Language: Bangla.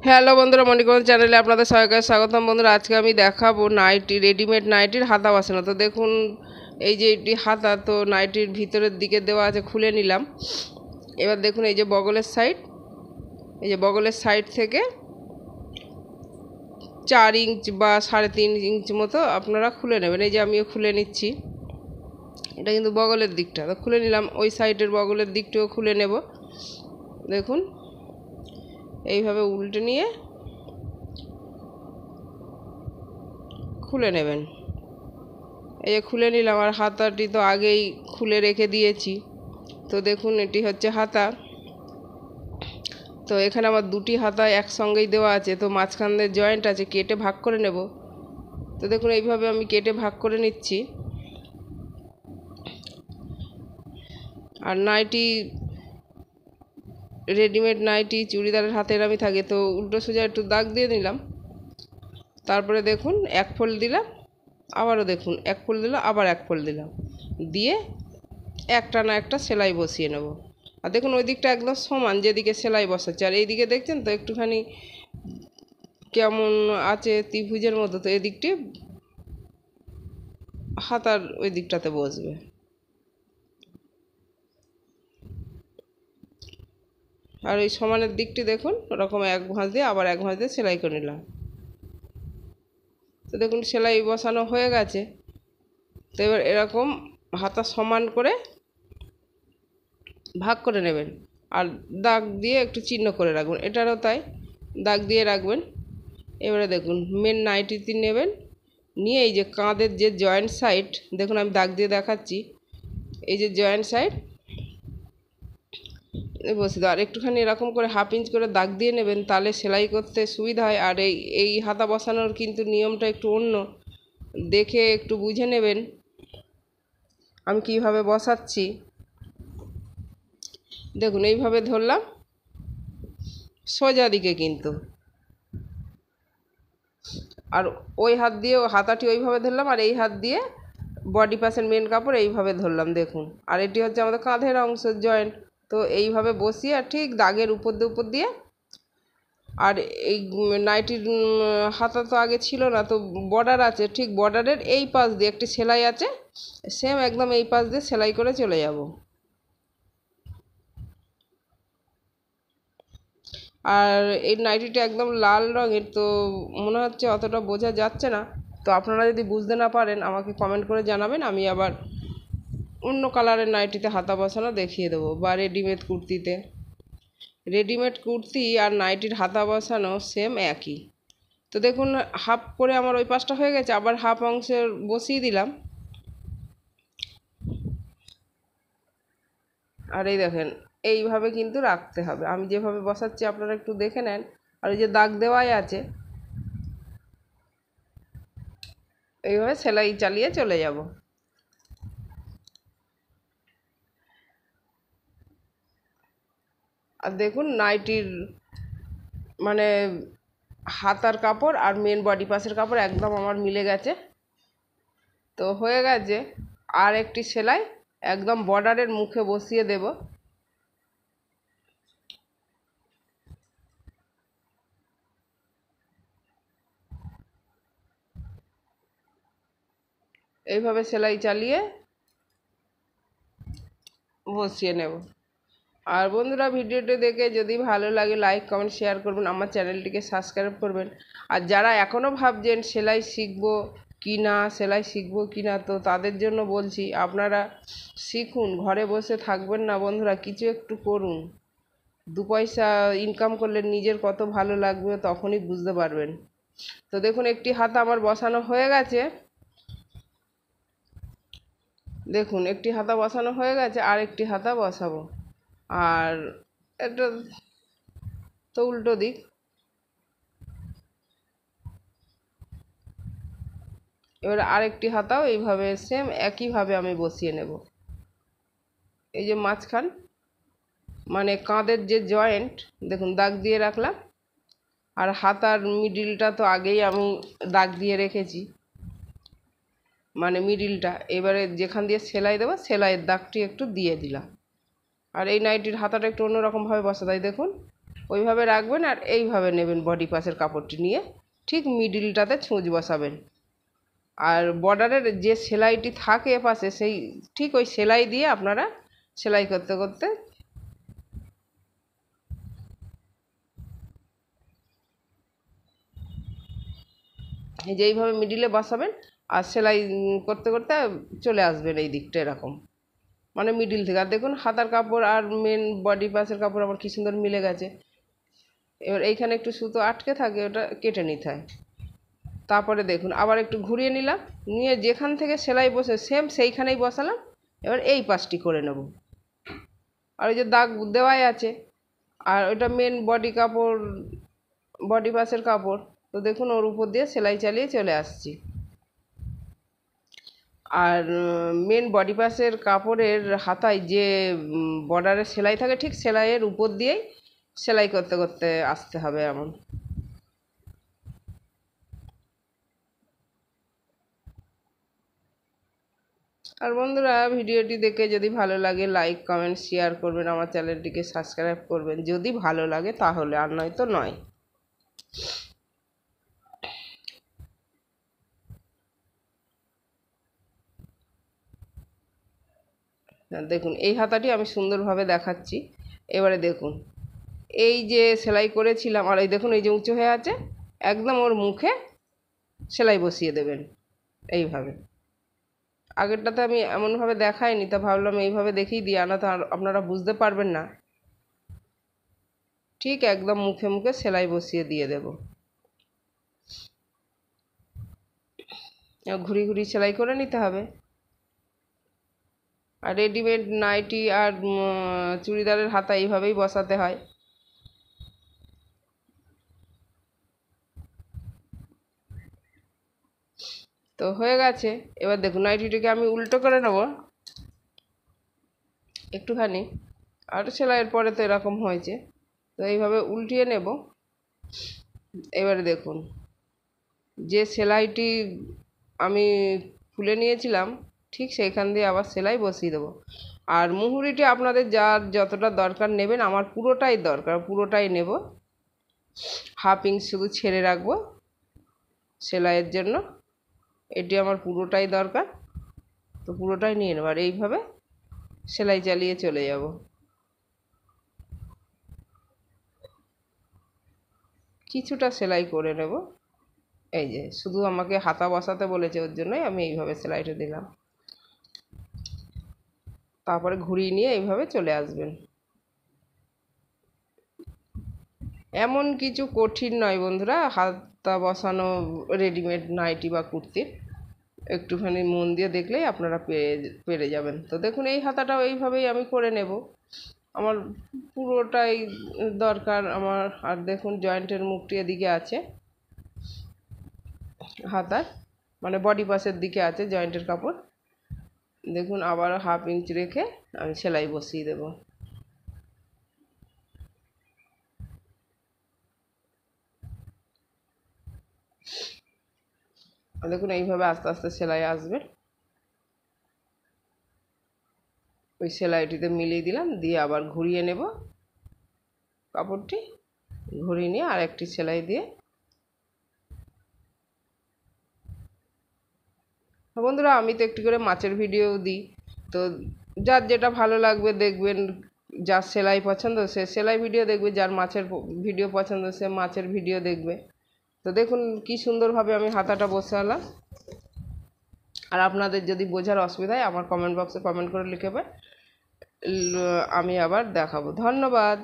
হ্যালো বন্ধুরা, মণিকরণ চ্যানেলে আপনাদের সবাইকে স্বাগতম। বন্ধুরা, আজকে আমি দেখাবো নাইটি, রেডিমেড নাইটির হাতা বসানো। তো দেখুন, এই যে এটি হাতা, তো নাইটির ভিতরের দিকে দেওয়া আছে, খুলে নিলাম। এবার দেখুন, এই যে বগলের সাইড, এই যে বগলের সাইড থেকে 4 ইঞ্চ বা 3.5 ইঞ্চ মতো আপনারা খুলে নেবেন। এই যে আমিও খুলে নিচ্ছি, এটা কিন্তু বগলের দিকটা, তো খুলে নিলাম। ওই সাইডের বগলের দিকটাও খুলে নেব। দেখুন, এইভাবে উল্টে নিয়ে খুলে নেবেন। এই যে খুলে নিলাম, আর হাতাটি তো আগেই খুলে রেখে দিয়েছি। তো দেখুন, এটি হচ্ছে হাতা। তো এখানে আমার দুটি হাতা একসঙ্গেই দেওয়া আছে, তো মাঝখান দিয়ে জয়েন্ট আছে, কেটে ভাগ করে নেব। তো দেখুন, এইভাবে আমি কেটে ভাগ করে নিচ্ছি। আর নাইটি, রেডিমেড নাইটি চুড়িদারের হাতে এরমই থাকে, তো উল্টো সোজা একটু দাগ দিয়ে নিলাম। তারপরে দেখুন, এক ফোল্ড দিলাম, আবারও দেখুন এক ফোল্ড দিলাম, আবার এক ফোল্ড দিলাম, দিয়ে একটা না একটা সেলাই বসিয়ে নেব। আর দেখুন, ওই দিকটা একদম সমান, যেদিকে সেলাই বসাচ্ছে। আর এই দিকে দেখছেন তো একটুখানি কেমন আছে, ত্রিভুজের মতো। তো এদিকটি হাতার ওই দিকটাতে বসবে। আর ওই সমানের দিকটি দেখুন, ওরকম এক ভাঁজ দিয়ে আবার এক ভাঁজ দিয়ে সেলাই করে নিলাম। তো দেখুন, সেলাই বসানো হয়ে গেছে। তো এবার এরকম হাতা সমান করে ভাগ করে নেবেন, আর দাগ দিয়ে একটু চিহ্ন করে রাখবেন। এটারও তাই, দাগ দিয়ে রাখবেন। এবারে দেখুন, মেন নাইটিটি নেবেন, নিয়ে এই যে কাঁধের যে জয়েন্ট সাইড, দেখুন আমি দাগ দিয়ে দেখাচ্ছি, এই যে জয়েন্ট সাইড বসে দাও। আর একটুখানি এরকম করে 1/2 ইঞ্চ করে দাগ দিয়ে নেবেন, তাহলে সেলাই করতে সুবিধা হয়। আর এই হাতা বসানোর কিন্তু নিয়মটা একটু অন্য, দেখে একটু বুঝে নেবেন আমি কিভাবে বসাচ্ছি। দেখুন, এইভাবে ধরলাম সোজা দিকে কিন্তু, আর ওই হাত দিয়ে হাতাটি ওইভাবে ধরলাম, আর এই হাত দিয়ে বডি পাসের মেন কাপড় এইভাবে ধরলাম। দেখুন, আর এটি হচ্ছে আমাদের কাঁধের অংশ, জয়েন্ট। তো এইভাবে বসিয়ে আর ঠিক দাগের উপর দিয়ে, আর এই নাইটির হাতা তো আগে ছিল না, তো বর্ডার আছে, ঠিক বর্ডারের এই পাশ দিয়ে একটি সেলাই আছে, সেম একদম এই পাশ দিয়ে সেলাই করে চলে যাব। আর এই নাইটিটা একদম লাল রঙের, তো মনে হচ্ছে অতটা বোঝা যাচ্ছে না। তো আপনারা যদি বুঝতে না পারেন আমাকে কমেন্ট করে জানাবেন, আমি আবার অন্য কালারের নাইটিতে হাতা বসানো দেখিয়ে দেবো। বা রেডিমেড কুর্তিতে, রেডিমেড কুর্তি আর নাইটির হাতা বসানো সেম একই। তো দেখুন, হাফ করে আমার ওই পাশটা হয়ে গেছে, আবার হাফ অংশের বসিয়ে দিলাম। আর এই দেখেন, এইভাবে কিন্তু রাখতে হবে, আমি যেভাবে বসাচ্ছি আপনারা একটু দেখে নেন। আর ওই যে দাগ দেওয়াই আছে, এইভাবে সেলাই চালিয়ে চলে যাব। আর দেখুন, নাইটির মানে হাতার কাপড় আর মেন বডি পাসের কাপড় একদম আমার মিলে গেছে। তো হয়ে গেছে। আর একটি সেলাই একদম বর্ডারের মুখে বসিয়ে দেব। এইভাবে সেলাই চালিয়ে বসিয়ে নেব। আর বন্ধুরা, ভিডিওটি দেখে যদি ভালো লাগে লাইক কমেন্ট শেয়ার করবেন, আমার চ্যানেলটিকে সাবস্ক্রাইব করবেন। আর যারা এখনও ভাবছেন সেলাই শিখবো কি না, সেলাই শিখবো কি না, তো তাদের জন্য বলছি, আপনারা শিখুন, ঘরে বসে থাকবেন না বন্ধুরা, কিছু একটু করুন। 2 পয়সা ইনকাম করলে নিজের কত ভালো লাগবে তখনই বুঝতে পারবেন। তো দেখুন, একটি হাতা আমার বসানো হয়ে গেছে। দেখুন, একটি হাতা বসানো হয়ে গেছে, আর একটি হাতা বসাবো। আর এটা তো উল্টো দিক। এবার আরেকটি হাতাও এইভাবে সেম একইভাবে আমি বসিয়ে নেব। এই যে মাঝখান মানে কাঁধের যে জয়েন্ট, দেখুন দাগ দিয়ে রাখলাম। আর হাতার মিডিলটা তো আগেই আমি দাগ দিয়ে রেখেছি, মানে মিডিলটা। এবারে যেখান দিয়ে সেলাই দেবো, সেলাইয়ের দাগটি একটু দিয়ে দিলাম। আর এই নাইটির হাতাটা একটু অন্যরকমভাবে বসা, তাই দেখুন ওইভাবে রাখবেন আর এইভাবে নেবেন বডি পাসের কাপড়টি নিয়ে ঠিক মিডিলটাতে ছুঁচ বসাবেন। আর বর্ডারের যে সেলাইটি থাকে এপাশে সেই ঠিক ওই সেলাই দিয়ে আপনারা সেলাই করতে করতে এই যে এইভাবে মিডিলে বসাবেন আর সেলাই করতে করতে চলে আসবেন এই দিকটা এরকম, মানে মিডিল থেকে। আর দেখুন হাতার কাপড় আর মেন বডি পাসের কাপড় আমার কি সুন্দর মিলে গেছে। এবার এইখানে একটু সুতো আটকে থাকে, ওটা কেটে নিতে হয়। তারপরে দেখুন আবার একটু ঘুরিয়ে নিলাম, নিয়ে যেখান থেকে সেলাই বসে সেম সেইখানেই বসালাম। এবার এই পাশটি করে নেব। আর ওই যে দাগ দেওয়াই আছে, আর ওইটা মেন বডি কাপড়, বডি পাসের কাপড়, তো দেখুন ওর উপর দিয়ে সেলাই চালিয়ে চলে আসছি। আর মেন বডি পাসের কাপড়ের হাতায় যে বর্ডারের সেলাই থাকে ঠিক সেলাইয়ের উপর দিয়েই সেলাই করতে করতে আসতে হবে এমন। আর বন্ধুরা ভিডিওটি দেখে যদি ভালো লাগে লাইক কমেন্ট শেয়ার করবেন, আমার চ্যানেলটিকে সাবস্ক্রাইব করবেন যদি ভালো লাগে তাহলে, আর নয়তো নয়। দেখুন এই হাতাটি আমি সুন্দরভাবে দেখাচ্ছি। এবারে দেখুন এই যে সেলাই করেছিলাম আর এই দেখুন এই যে উঁচু হয়ে আছে, একদম ওর মুখে সেলাই বসিয়ে দেবেন এইভাবে। আগেরটাতে আমি এমনভাবে দেখাইনি, তা ভাবলাম এইভাবে দেখিয়ে দিই, আনা তো আপনারা বুঝতে পারবেন না। ঠিক একদম মুখে মুখে সেলাই বসিয়ে দিয়ে দেব। ঘুরি ঘুরি সেলাই করে নিতে হবে। আর রেডিমেড নাইটি আর চুড়িদারের হাতা এইভাবেই বসাতে হয়। তো হয়ে গেছে। এবার দেখুন নাইটিটিকে আমি উল্টো করে নেব একটুখানি, আর সেলাইয়ের পরে তো এরকম হয়েছে, তো এইভাবে উল্টিয়ে নেব। এবারে দেখুন যে সেলাইটি আমি খুলে নিয়েছিলাম ঠিক সেইখান দিয়ে আবার সেলাই বসিয়ে দেবো। আর মুহুরিটি আপনাদের যার যতটা দরকার নেবেন, আমার পুরোটাই দরকার, পুরোটাই নেব। হাফ ইঞ্চ শুধু ছেড়ে রাখবো সেলাইয়ের জন্য, এটি আমার পুরোটাই দরকার, তো পুরোটাই নিয়ে নেব। আর এইভাবে সেলাই চালিয়ে চলে যাব। কিছুটা সেলাই করে নেব। এই যে শুধু আমাকে হাতা বসাতে বলেছে, ওর জন্যই আমি এইভাবে সেলাইটা দিলাম। তারপরে ঘুরিয়ে নিয়ে এইভাবে চলে আসবেন। এমন কিছু কঠিন নয় বন্ধুরা হাতা বসানো রেডিমেড নাইটি বা কুর্তির, একটুখানি মন দিয়ে দেখলেই আপনারা পেরে যাবেন। তো দেখুন এই হাতাটাও এইভাবেই আমি করে নেব, আমার পুরোটাই দরকার আমার। আর দেখুন জয়েন্টের মুখটি এদিকে আছে হাতার, মানে বডি পাসের দিকে আছে জয়েন্টের কাপড়। দেখুন আবার হাফ ইঞ্চ রেখে আমি সেলাই বসিয়ে দেব। দেখুন এইভাবে আস্তে আস্তে সেলাই আসবে। ওই সেলাইটিতে মিলিয়ে দিলাম, দিয়ে আবার ঘুরিয়ে নেব কাপড়টি, ঘুরিয়ে নিয়ে আর একটি সেলাই দিয়ে। বন্ধুরা আমি তো একটু করে মাছের ভিডিও দিই, তো যার যেটা ভালো লাগবে দেখবেন, যার সেলাই পছন্দ সে সেলাই ভিডিও দেখবে, যার মাছের ভিডিও পছন্দ সে মাছের ভিডিও দেখবে। তো দেখুন কি সুন্দরভাবে আমি হাতাটা বসালাম। আর আপনাদের যদি বোঝার অসুবিধা হয় আমার কমেন্ট বক্সে কমেন্ট করে লিখে আমি আবার দেখাবো। ধন্যবাদ।